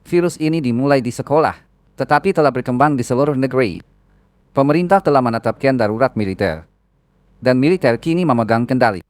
Virus ini dimulai di sekolah, tetapi telah berkembang di seluruh negeri. Pemerintah telah menetapkan darurat militer, dan militer kini memegang kendali.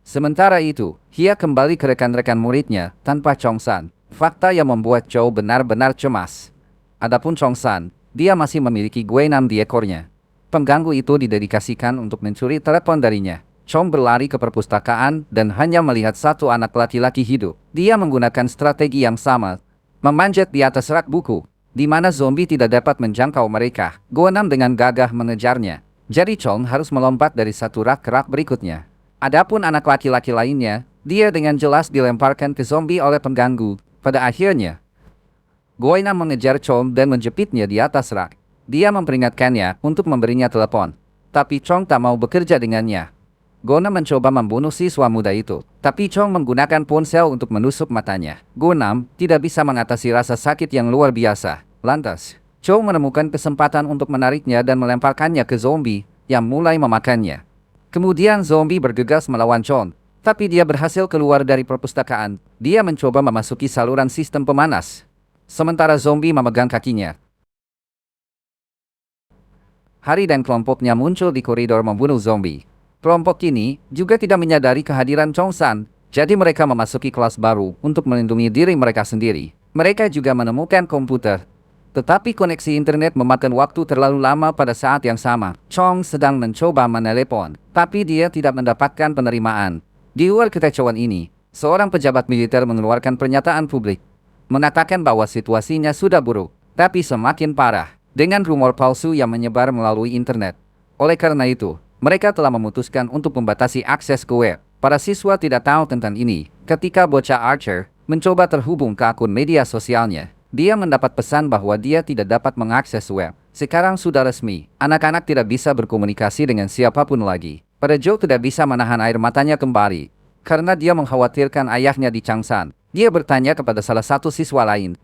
Sementara itu, Hia kembali ke rekan-rekan muridnya tanpa Chongsan. Fakta yang membuat Zhou benar-benar cemas. Adapun Chongsan, dia masih memiliki Guenam di ekornya. Pengganggu itu didedikasikan untuk mencuri telepon darinya. Chong berlari ke perpustakaan dan hanya melihat satu anak laki-laki hidup. Dia menggunakan strategi yang sama, memanjat di atas rak buku, di mana zombie tidak dapat menjangkau mereka. Guenam dengan gagah mengejarnya. Jadi Chong harus melompat dari satu rak ke rak berikutnya. Adapun anak laki-laki lainnya, dia dengan jelas dilemparkan ke zombie oleh pengganggu. Pada akhirnya, Guenam mengejar Chong dan menjepitnya di atas rak. Dia memperingatkannya untuk memberinya telepon, tapi Chong tak mau bekerja dengannya. Guenam mencoba membunuh siswa muda itu, tapi Chong menggunakan ponsel untuk menusuk matanya. Guenam tidak bisa mengatasi rasa sakit yang luar biasa. Lantas, Chong menemukan kesempatan untuk menariknya dan melemparkannya ke zombie yang mulai memakannya. Kemudian zombie bergegas melawan Chong, tapi dia berhasil keluar dari perpustakaan. Dia mencoba memasuki saluran sistem pemanas, sementara zombie memegang kakinya. Hari dan kelompoknya muncul di koridor membunuh zombie. Kelompok ini juga tidak menyadari kehadiran Chongsan, jadi mereka memasuki kelas baru untuk melindungi diri mereka sendiri. Mereka juga menemukan komputer, tetapi koneksi internet memakan waktu terlalu lama. Pada saat yang sama, Chong sedang mencoba menelepon, tapi dia tidak mendapatkan penerimaan. Di luar kekacauan ini, seorang pejabat militer mengeluarkan pernyataan publik, mengatakan bahwa situasinya sudah buruk, tapi semakin parah, dengan rumor palsu yang menyebar melalui internet. Oleh karena itu, mereka telah memutuskan untuk membatasi akses ke web. Para siswa tidak tahu tentang ini. Ketika bocah Archer mencoba terhubung ke akun media sosialnya, dia mendapat pesan bahwa dia tidak dapat mengakses web. Sekarang sudah resmi, anak-anak tidak bisa berkomunikasi dengan siapapun lagi. Pada Zhou tidak bisa menahan air matanya kembali, karena dia mengkhawatirkan ayahnya di Changsan. Dia bertanya kepada salah satu siswa lain,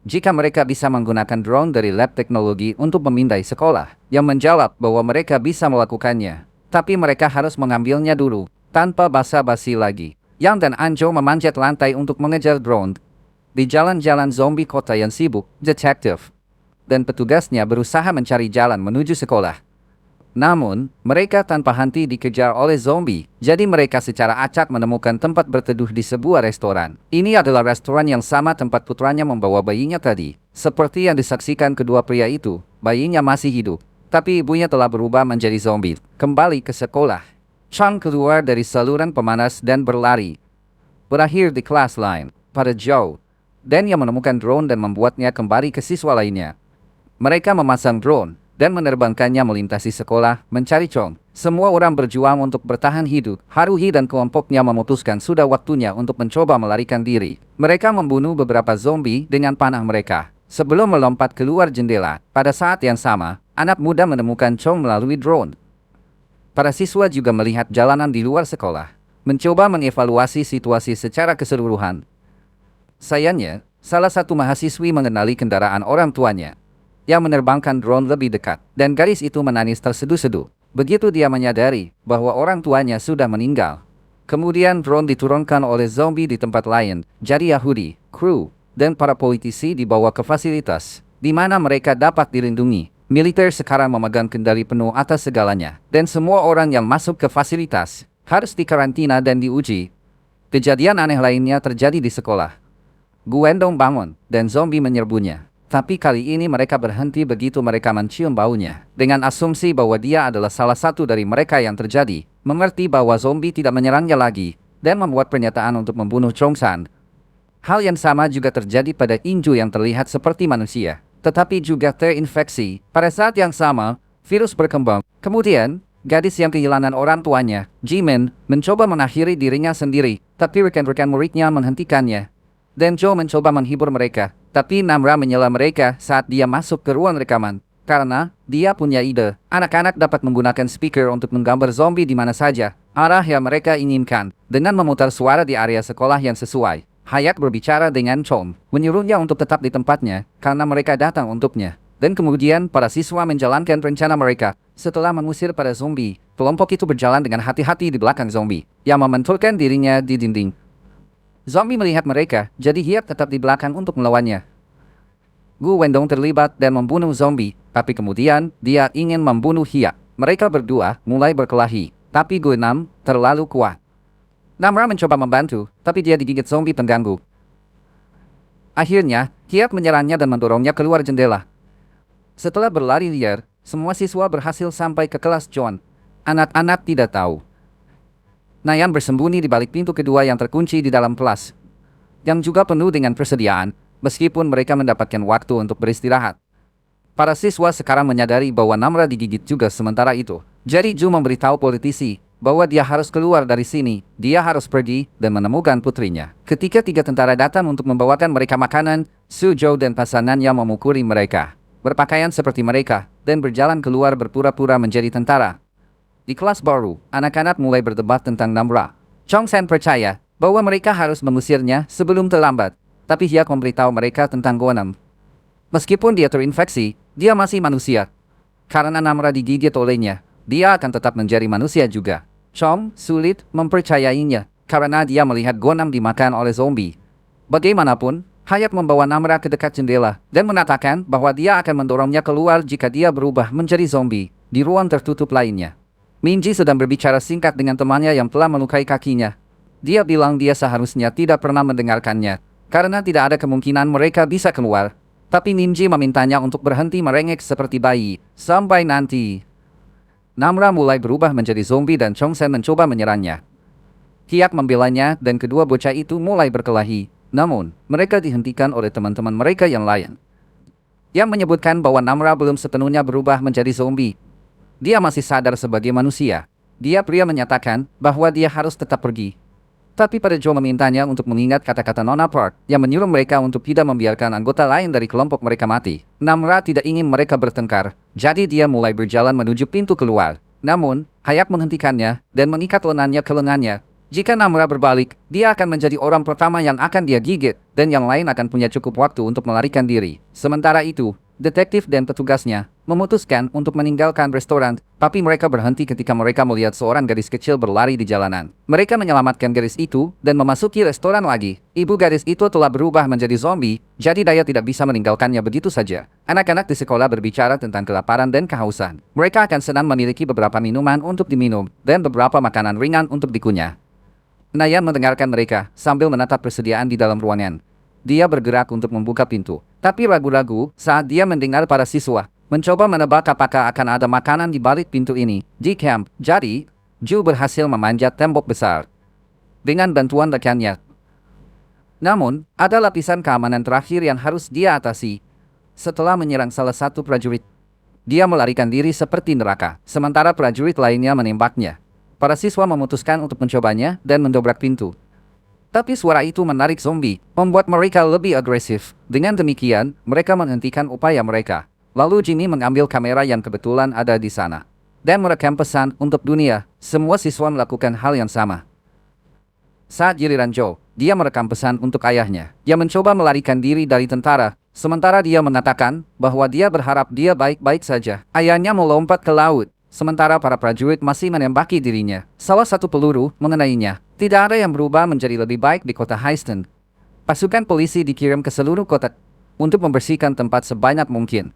jika mereka bisa menggunakan drone dari lab teknologi untuk memindai sekolah, yang menjawab bahwa mereka bisa melakukannya, tapi mereka harus mengambilnya dulu, tanpa basa-basi lagi. Yang dan Anzhou memanjat lantai untuk mengejar drone. Di jalan-jalan zombie kota yang sibuk, detektif dan petugasnya berusaha mencari jalan menuju sekolah. Namun, mereka tanpa henti dikejar oleh zombie, jadi mereka secara acak menemukan tempat berteduh di sebuah restoran. Ini adalah restoran yang sama tempat putranya membawa bayinya tadi. Seperti yang disaksikan kedua pria itu, bayinya masih hidup, tapi ibunya telah berubah menjadi zombie. Kembali ke sekolah, Chang keluar dari saluran pemanas dan berlari. Berakhir di kelas lain, pada Zhou, dan yang menemukan drone dan membuatnya kembali ke siswa lainnya. Mereka memasang drone dan menerbangkannya melintasi sekolah, mencari Chong. Semua orang berjuang untuk bertahan hidup. Haruhi dan kelompoknya memutuskan sudah waktunya untuk mencoba melarikan diri. Mereka membunuh beberapa zombie dengan panah mereka, sebelum melompat keluar jendela. Pada saat yang sama, anak muda menemukan Chong melalui drone. Para siswa juga melihat jalanan di luar sekolah, mencoba mengevaluasi situasi secara keseluruhan. Sayangnya, salah satu mahasiswi mengenali kendaraan orang tuanya yang menerbangkan drone lebih dekat, dan gadis itu menangis terseduh-seduh. Begitu dia menyadari bahwa orang tuanya sudah meninggal. Kemudian drone diturunkan oleh zombie di tempat lain, jadi Yahudi, kru, dan para politisi dibawa ke fasilitas, di mana mereka dapat dilindungi. Militer sekarang memegang kendali penuh atas segalanya, dan semua orang yang masuk ke fasilitas harus dikarantina dan diuji. Kejadian aneh lainnya terjadi di sekolah. Guendong bangun, dan zombie menyerbunya. Tapi kali ini mereka berhenti begitu mereka mencium baunya. Dengan asumsi bahwa dia adalah salah satu dari mereka yang terjadi, mengerti bahwa zombie tidak menyerangnya lagi, dan membuat pernyataan untuk membunuh Chongsan. Hal yang sama juga terjadi pada Inju yang terlihat seperti manusia, tetapi juga terinfeksi. Pada saat yang sama, virus berkembang. Kemudian, gadis yang kehilangan orang tuanya, Jimin, mencoba mengakhiri dirinya sendiri, tapi rekan-rekan muridnya menghentikannya. Dan Zhou mencoba menghibur mereka, tapi Namra menyela mereka saat dia masuk ke ruang rekaman. Karena dia punya ide, anak-anak dapat menggunakan speaker untuk menggambar zombie di mana saja, arah yang mereka inginkan, dengan memutar suara di area sekolah yang sesuai. Hayat berbicara dengan Chong, menyuruhnya untuk tetap di tempatnya, karena mereka datang untuknya. Dan kemudian para siswa menjalankan rencana mereka. Setelah mengusir para zombie, kelompok itu berjalan dengan hati-hati di belakang zombie, yang membenturkan dirinya di dinding. Zombie melihat mereka, jadi Hiap tetap di belakang untuk melawannya. Gu Wendong terlibat dan membunuh zombie, tapi kemudian dia ingin membunuh Hiak. Mereka berdua mulai berkelahi, tapi Gu Nam terlalu kuat. Namra mencoba membantu, tapi dia digigit zombie pengganggu. Akhirnya, Hiak menyerangnya dan mendorongnya keluar jendela. Setelah berlari liar, semua siswa berhasil sampai ke kelas John. Anak-anak tidak tahu. Nayan bersembunyi di balik pintu kedua yang terkunci di dalam kelas, yang juga penuh dengan persediaan, meskipun mereka mendapatkan waktu untuk beristirahat. Para siswa sekarang menyadari bahwa Namra digigit juga sementara itu. Jadi Ju memberitahu politisi bahwa dia harus keluar dari sini, dia harus pergi dan menemukan putrinya. Ketika 3 tentara datang untuk membawakan mereka makanan, Su Zhou dan pasangannya memukuli mereka, berpakaian seperti mereka, dan berjalan keluar berpura-pura menjadi tentara. Di kelas baru, anak-anak mulai berdebat tentang Namra. Chong Sen percaya bahwa mereka harus mengusirnya sebelum terlambat, tapi Hiak memberitahu mereka tentang Gonam. Meskipun dia terinfeksi, dia masih manusia. Karena Namra digigit olehnya, dia akan tetap menjadi manusia juga. Chong sulit mempercayainya, karena dia melihat Gonam dimakan oleh zombie. Bagaimanapun, Hayat membawa Namra ke dekat jendela, dan mengatakan bahwa dia akan mendorongnya keluar jika dia berubah menjadi zombie, di ruang tertutup lainnya. Minji sedang berbicara singkat dengan temannya yang telah melukai kakinya. Dia bilang dia seharusnya tidak pernah mendengarkannya, karena tidak ada kemungkinan mereka bisa keluar. Tapi Minji memintanya untuk berhenti merengek seperti bayi, sampai nanti. Namra mulai berubah menjadi zombie dan Chong Sen mencoba menyerangnya. Hiak membelanya dan kedua bocah itu mulai berkelahi, namun mereka dihentikan oleh teman-teman mereka yang lain. Yang menyebutkan bahwa Namra belum sepenuhnya berubah menjadi zombie. Dia masih sadar sebagai manusia. Dia pria menyatakan bahwa dia harus tetap pergi. Tapi pada Joe memintanya untuk mengingat kata-kata Nona Park yang menyuruh mereka untuk tidak membiarkan anggota lain dari kelompok mereka mati. Namra tidak ingin mereka bertengkar, jadi dia mulai berjalan menuju pintu keluar. Namun, Hayat menghentikannya dan mengikat lengannya ke lengannya. Jika Namra berbalik, dia akan menjadi orang pertama yang akan dia gigit, dan yang lain akan punya cukup waktu untuk melarikan diri. Sementara itu, detektif dan petugasnya memutuskan untuk meninggalkan restoran, tapi mereka berhenti ketika mereka melihat seorang gadis kecil berlari di jalanan. Mereka menyelamatkan gadis itu dan memasuki restoran lagi. Ibu gadis itu telah berubah menjadi zombie, jadi Daya tidak bisa meninggalkannya begitu saja. Anak-anak di sekolah berbicara tentang kelaparan dan kehausan. Mereka akan senang memiliki beberapa minuman untuk diminum dan beberapa makanan ringan untuk dikunyah. Nayan mendengarkan mereka sambil menatap persediaan di dalam ruangan. Dia bergerak untuk membuka pintu, tapi ragu-ragu saat dia mendengar para siswa mencoba menebak apakah akan ada makanan di balik pintu ini. Di camp, jadi, Ju berhasil memanjat tembok besar dengan bantuan rekannya. Namun, ada lapisan keamanan terakhir yang harus dia atasi. Setelah menyerang salah satu prajurit, dia melarikan diri seperti neraka, sementara prajurit lainnya menembaknya. Para siswa memutuskan untuk mencobanya dan mendobrak pintu. Tapi suara itu menarik zombie, membuat mereka lebih agresif. Dengan demikian, mereka menghentikan upaya mereka. Lalu Jimmy mengambil kamera yang kebetulan ada di sana dan merekam pesan untuk dunia. Semua siswa melakukan hal yang sama. Saat giliran Joe, dia merekam pesan untuk ayahnya. Dia mencoba melarikan diri dari tentara, sementara dia mengatakan bahwa dia berharap dia baik-baik saja. Ayahnya melompat ke laut, sementara para prajurit masih menembaki dirinya. Salah satu peluru mengenainya. Tidak ada yang berubah menjadi lebih baik di kota Heiston. Pasukan polisi dikirim ke seluruh kota untuk membersihkan tempat sebanyak mungkin.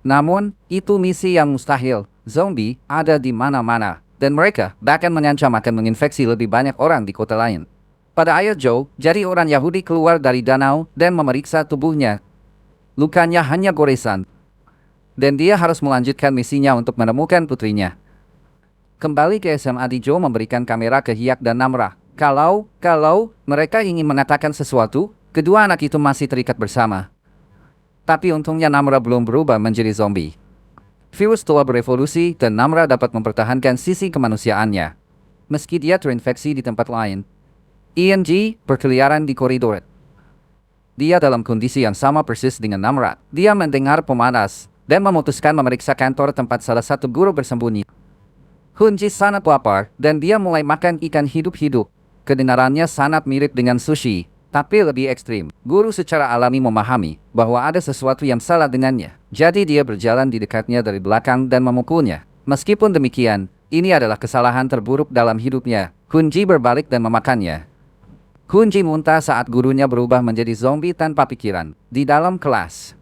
Namun, itu misi yang mustahil. Zombie ada di mana-mana, dan mereka bahkan mengancam akan menginfeksi lebih banyak orang di kota lain. Pada ayat Joe, jadi orang Yahudi keluar dari danau dan memeriksa tubuhnya. Lukanya hanya goresan, dan dia harus melanjutkan misinya untuk menemukan putrinya. Kembali ke SMA di Joe memberikan kamera ke Hiak dan Namra. Kalau mereka ingin mengatakan sesuatu, kedua anak itu masih terikat bersama. Tapi untungnya Namra belum berubah menjadi zombie. Virus telah berevolusi dan Namra dapat mempertahankan sisi kemanusiaannya. Meski dia terinfeksi di tempat lain. ING berkeliaran di koridor. Dia dalam kondisi yang sama persis dengan Namra. Dia mendengar pemanas dan memutuskan memeriksa kantor tempat salah satu guru bersembunyi. Hunji sangat lapar dan dia mulai makan ikan hidup-hidup. Kedengarannya sangat mirip dengan sushi, tapi lebih ekstrim. Guru secara alami memahami bahwa ada sesuatu yang salah dengannya. Jadi dia berjalan di dekatnya dari belakang dan memukulnya. Meskipun demikian, ini adalah kesalahan terburuk dalam hidupnya. Hunji berbalik dan memakannya. Hunji muntah saat gurunya berubah menjadi zombie tanpa pikiran. Di dalam kelas,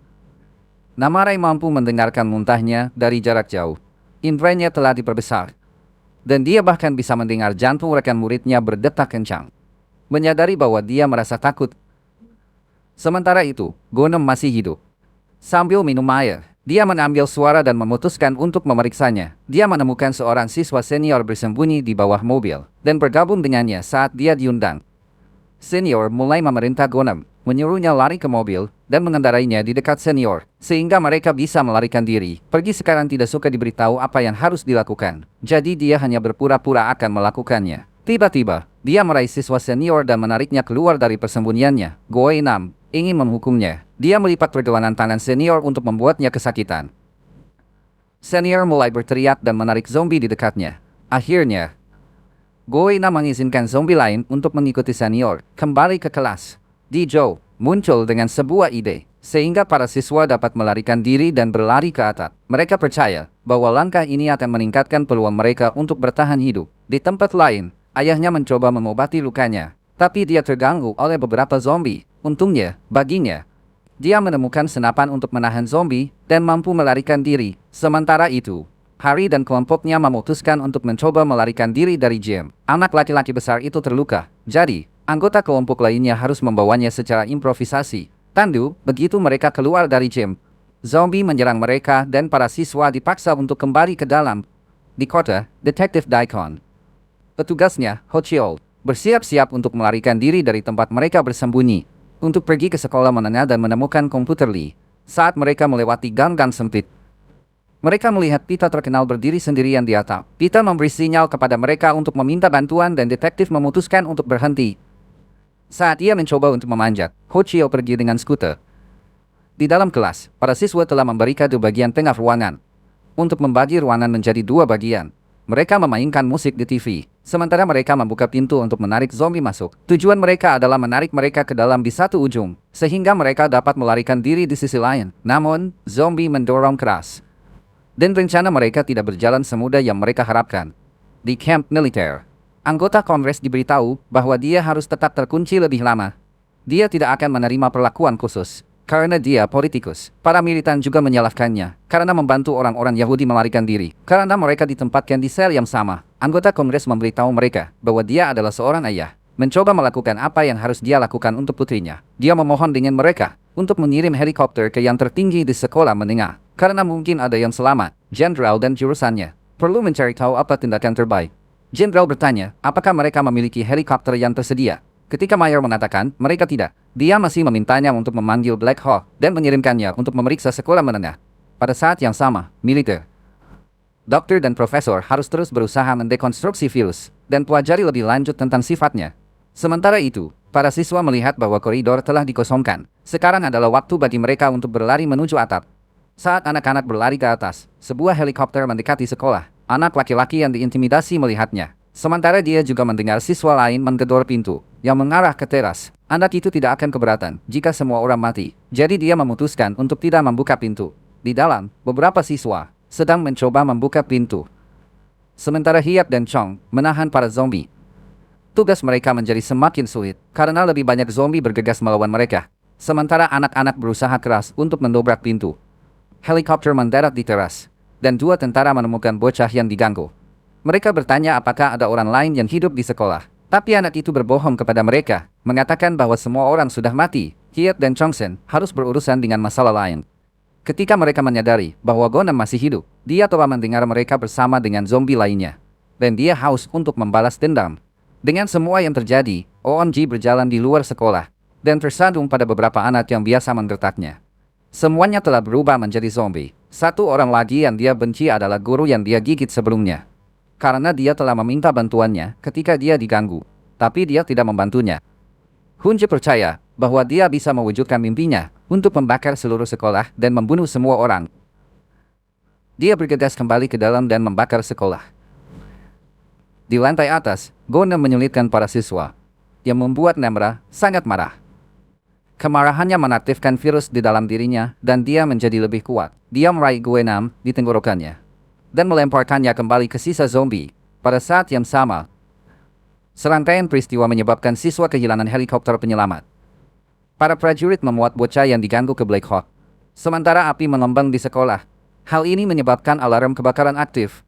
Namarai mampu mendengarkan muntahnya dari jarak jauh. Indranya telah diperbesar. Dan dia bahkan bisa mendengar jantung rekan muridnya berdetak kencang. Menyadari bahwa dia merasa takut. Sementara itu, Gonem masih hidup. Sambil minum air, dia mengambil suara dan memutuskan untuk memeriksanya. Dia menemukan seorang siswa senior bersembunyi di bawah mobil dan bergabung dengannya saat dia diundang. Senior mulai memerintah Gonem, menyuruhnya lari ke mobil dan mengendarainya di dekat senior, sehingga mereka bisa melarikan diri. Pergi sekarang tidak suka diberitahu apa yang harus dilakukan, jadi dia hanya berpura-pura akan melakukannya. Tiba-tiba, dia meraih siswa senior dan menariknya keluar dari persembunyiannya. Goenam ingin menghukumnya. Dia melipat pergelangan tangan senior untuk membuatnya kesakitan. Senior mulai berteriak dan menarik zombie di dekatnya. Akhirnya, Goenam mengizinkan zombie lain untuk mengikuti senior kembali ke kelas. Dijo muncul dengan sebuah ide, sehingga para siswa dapat melarikan diri dan berlari ke atap. Mereka percaya bahwa langkah ini akan meningkatkan peluang mereka untuk bertahan hidup. Di tempat lain, ayahnya mencoba mengobati lukanya, tapi dia terganggu oleh beberapa zombie. Untungnya, baginya, dia menemukan senapan untuk menahan zombie dan mampu melarikan diri. Sementara itu, Harry dan kelompoknya memutuskan untuk mencoba melarikan diri dari gym. Anak laki-laki besar itu terluka, jadi anggota kelompok lainnya harus membawanya secara improvisasi. Tandu, begitu mereka keluar dari gym, zombie menyerang mereka dan para siswa dipaksa untuk kembali ke dalam. Di kota, Detektif Daikon, petugasnya, Hochiol, bersiap-siap untuk melarikan diri dari tempat mereka bersembunyi, untuk pergi ke sekolah menengah dan menemukan komputer Lee. Saat mereka melewati gang-gang sempit, mereka melihat Pita terkenal berdiri sendirian di atap. Pita memberi sinyal kepada mereka untuk meminta bantuan dan detektif memutuskan untuk berhenti. Saat ia mencoba untuk memanjat, Hochiol pergi dengan skuter. Di dalam kelas, para siswa telah memberi kado bagian tengah ruangan. Untuk membagi ruangan menjadi dua bagian, mereka memainkan musik di TV, sementara mereka membuka pintu untuk menarik zombie masuk. Tujuan mereka adalah menarik mereka ke dalam di satu ujung, sehingga mereka dapat melarikan diri di sisi lain. Namun, zombie mendorong keras, dan rencana mereka tidak berjalan semudah yang mereka harapkan. Di camp militer, anggota Kongres diberitahu bahwa dia harus tetap terkunci lebih lama. Dia tidak akan menerima perlakuan khusus, karena dia politikus. Para militan juga menyalahkannya, karena membantu orang-orang Yahudi melarikan diri. Karena mereka ditempatkan di sel yang sama, anggota Kongres memberitahu mereka bahwa dia adalah seorang ayah, mencoba melakukan apa yang harus dia lakukan untuk putrinya. Dia memohon dengan mereka untuk mengirim helikopter ke yang tertinggi di sekolah menengah, karena mungkin ada yang selamat. Jenderal dan jurusannya perlu mencari tahu apa tindakan terbaik. Jenderal bertanya, apakah mereka memiliki helikopter yang tersedia? Ketika Mayer mengatakan mereka tidak, dia masih memintanya untuk memanggil Black Hawk dan mengirimkannya untuk memeriksa sekolah menengah. Pada saat yang sama, militer, dokter dan profesor harus terus berusaha mendekonstruksi virus dan pelajari lebih lanjut tentang sifatnya. Sementara itu, para siswa melihat bahwa koridor telah dikosongkan. Sekarang adalah waktu bagi mereka untuk berlari menuju atap. Saat anak-anak berlari ke atas, sebuah helikopter mendekati sekolah. Anak laki-laki yang diintimidasi melihatnya. Sementara dia juga mendengar siswa lain menggedor pintu yang mengarah ke teras. Anak itu tidak akan keberatan jika semua orang mati. Jadi dia memutuskan untuk tidak membuka pintu. Di dalam, beberapa siswa sedang mencoba membuka pintu, sementara Hiap dan Chong menahan para zombie. Tugas mereka menjadi semakin sulit karena lebih banyak zombie bergegas melawan mereka. Sementara anak-anak berusaha keras untuk mendobrak pintu. Helikopter mendarat di teras, dan dua tentara menemukan bocah yang diganggu. Mereka bertanya apakah ada orang lain yang hidup di sekolah. Tapi anak itu berbohong kepada mereka, mengatakan bahwa semua orang sudah mati. Hiap dan Chongsen harus berurusan dengan masalah lain. Ketika mereka menyadari bahwa Gonem masih hidup, dia telah mendengar mereka bersama dengan zombie lainnya. Dan dia haus untuk membalas dendam. Dengan semua yang terjadi, OMG berjalan di luar sekolah, dan tersandung pada beberapa anak yang biasa menggertaknya. Semuanya telah berubah menjadi zombie. Satu orang lagi yang dia benci adalah guru yang dia gigit sebelumnya. Karena dia telah meminta bantuannya ketika dia diganggu, tapi dia tidak membantunya. Hunje percaya bahwa dia bisa mewujudkan mimpinya untuk membakar seluruh sekolah dan membunuh semua orang. Dia bergegas kembali ke dalam dan membakar sekolah. Di lantai atas, Gonem menyulitkan para siswa, yang membuat Nemra sangat marah. Kemarahannya menaktifkan virus di dalam dirinya dan dia menjadi lebih kuat. Dia meraih Goenam di tenggorokannya dan melemparkannya kembali ke sisa zombie. Pada saat yang sama, serangkaian peristiwa menyebabkan siswa kehilangan helikopter penyelamat. Para prajurit memuat bocah yang diganggu ke Black Hawk. Sementara api mengembang di sekolah. Hal ini menyebabkan alarm kebakaran aktif.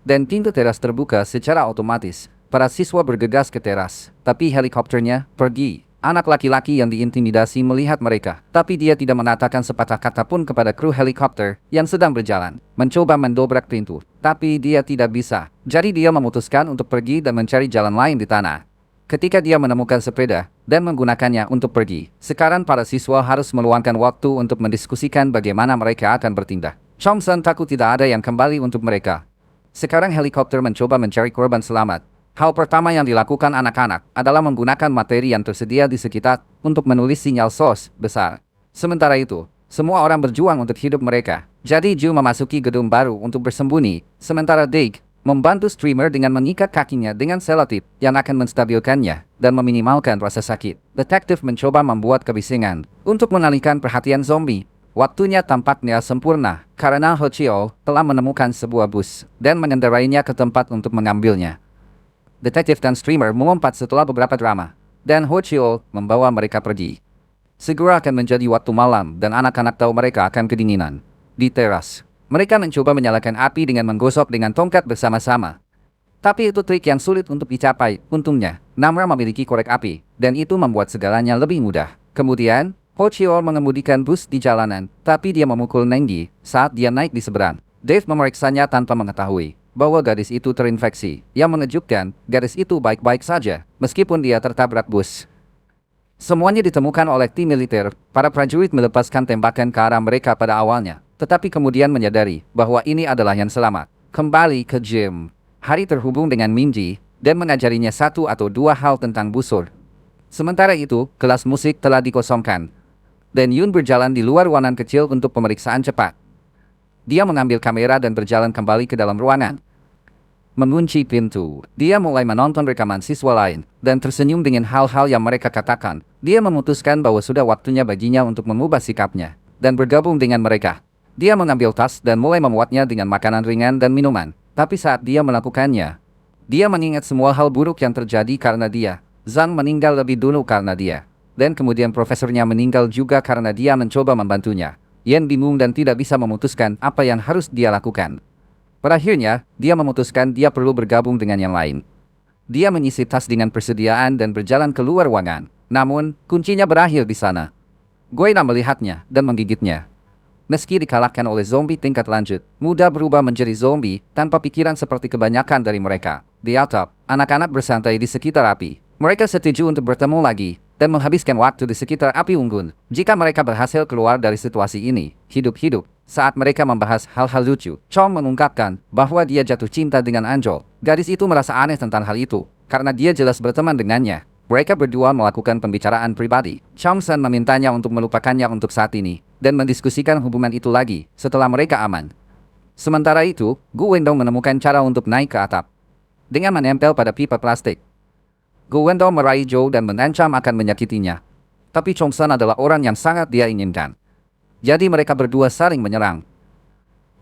Dan pintu teras terbuka secara otomatis. Para siswa bergegas ke teras, tapi helikopternya pergi. Anak laki-laki yang diintimidasi melihat mereka, tapi dia tidak mengatakan sepatah kata pun kepada kru helikopter yang sedang berjalan. Mencoba mendobrak pintu, tapi dia tidak bisa. Jadi dia memutuskan untuk pergi dan mencari jalan lain di tanah. Ketika dia menemukan sepeda dan menggunakannya untuk pergi, sekarang para siswa harus meluangkan waktu untuk mendiskusikan bagaimana mereka akan bertindak. Chongsan takut tidak ada yang kembali untuk mereka. Sekarang helikopter mencoba mencari korban selamat. Hal pertama yang dilakukan anak-anak adalah menggunakan materi yang tersedia di sekitar untuk menulis sinyal SOS besar. Sementara itu, semua orang berjuang untuk hidup mereka. Jadi Ju memasuki gedung baru untuk bersembunyi, sementara Dig membantu streamer dengan mengikat kakinya dengan selotip yang akan menstabilkannya dan meminimalkan rasa sakit. Detektif mencoba membuat kebisingan untuk mengalihkan perhatian zombie. Waktunya tampaknya sempurna karena Ho Chio telah menemukan sebuah bus dan mengendarainya ke tempat untuk mengambilnya. Detektif dan streamer melompat setelah beberapa drama, dan Ho Chio membawa mereka pergi. Segera akan menjadi waktu malam dan anak-anak tahu mereka akan kedinginan. Di teras, mereka mencoba menyalakan api dengan menggosok dengan tongkat bersama-sama. Tapi itu trik yang sulit untuk dicapai. Untungnya, Namra memiliki korek api, dan itu membuat segalanya lebih mudah. Kemudian, Ho Chio mengemudikan bus di jalanan, tapi dia memukul Nenggi saat dia naik di seberang. Dave memeriksanya tanpa mengetahui bahwa gadis itu terinfeksi. Yang mengejutkan, gadis itu baik-baik saja, meskipun dia tertabrak bus. Semuanya ditemukan oleh tim militer. Para prajurit melepaskan tembakan ke arah mereka pada awalnya, tetapi kemudian menyadari bahwa ini adalah yang selamat. Kembali ke gym. Hari terhubung dengan Minji, dan mengajarinya satu atau dua hal tentang busur. Sementara itu, kelas musik telah dikosongkan. Dan Yun berjalan di luar ruangan kecil untuk pemeriksaan cepat. Dia mengambil kamera dan berjalan kembali ke dalam ruangan. Mengunci pintu, dia mulai menonton rekaman siswa lain, dan tersenyum dengan hal-hal yang mereka katakan. Dia memutuskan bahwa sudah waktunya baginya untuk mengubah sikapnya, dan bergabung dengan mereka. Dia mengambil tas dan mulai memuatnya dengan makanan ringan dan minuman. Tapi saat dia melakukannya, dia mengingat semua hal buruk yang terjadi karena dia. Zhang meninggal lebih dulu karena dia. Dan kemudian profesornya meninggal juga karena dia mencoba membantunya. Yen bingung dan tidak bisa memutuskan apa yang harus dia lakukan. Pada akhirnya, dia memutuskan dia perlu bergabung dengan yang lain. Dia mengisi tas dengan persediaan dan berjalan keluar ruangan. Namun, kuncinya berakhir di sana. Guina melihatnya dan menggigitnya. Meski dikalahkan oleh zombie tingkat lanjut, mudah berubah menjadi zombie tanpa pikiran seperti kebanyakan dari mereka. Di atap, anak-anak bersantai di sekitar api. Mereka setuju untuk bertemu lagi dan menghabiskan waktu di sekitar api unggun. Jika mereka berhasil keluar dari situasi ini, hidup-hidup, saat mereka membahas hal-hal lucu, Chong mengungkapkan bahwa dia jatuh cinta dengan Anjol. Gadis itu merasa aneh tentang hal itu, karena dia jelas berteman dengannya. Mereka berdua melakukan pembicaraan pribadi. Chongsan memintanya untuk melupakannya untuk saat ini, dan mendiskusikan hubungan itu lagi, setelah mereka aman. Sementara itu, Gu Wendong menemukan cara untuk naik ke atap. Dengan menempel pada pipa plastik. Gu Wendong meraih Zhou dan mengancam akan menyakitinya. Tapi Chongsan adalah orang yang sangat dia inginkan. Jadi mereka berdua saling menyerang.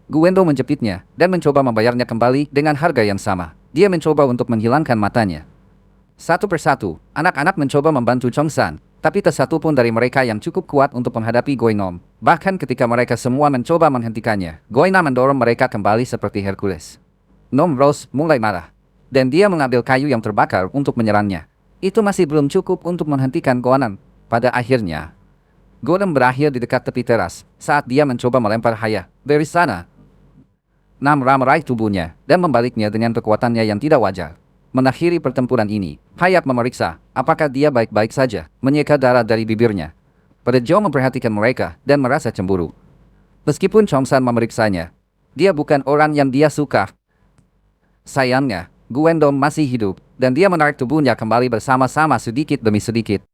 Gu Wendong menjepitnya dan mencoba membayarnya kembali dengan harga yang sama. Dia mencoba untuk menghilangkan matanya. Satu persatu, anak-anak mencoba membantu Chongsan, tapi tak satu pun dari mereka yang cukup kuat untuk menghadapi Goinom. Bahkan ketika mereka semua mencoba menghentikannya, Goina mendorong mereka kembali seperti Hercules. Nom Rose mulai marah. Dan dia mengambil kayu yang terbakar untuk menyerangnya. Itu masih belum cukup untuk menghentikan Gonan. Pada akhirnya, Gonan berakhir di dekat tepi teras saat dia mencoba melempar Haya. Dari sana, Namra meraih tubuhnya dan membaliknya dengan kekuatannya yang tidak wajar. Mengakhiri pertempuran ini, Hayat memeriksa apakah dia baik-baik saja, menyeka darah dari bibirnya. Pada Zhou memperhatikan mereka dan merasa cemburu. Meskipun Chongsan memeriksanya, dia bukan orang yang dia suka. Sayangnya, Gu Wendong masih hidup, dan dia menarik tubuhnya kembali bersama-sama sedikit demi sedikit.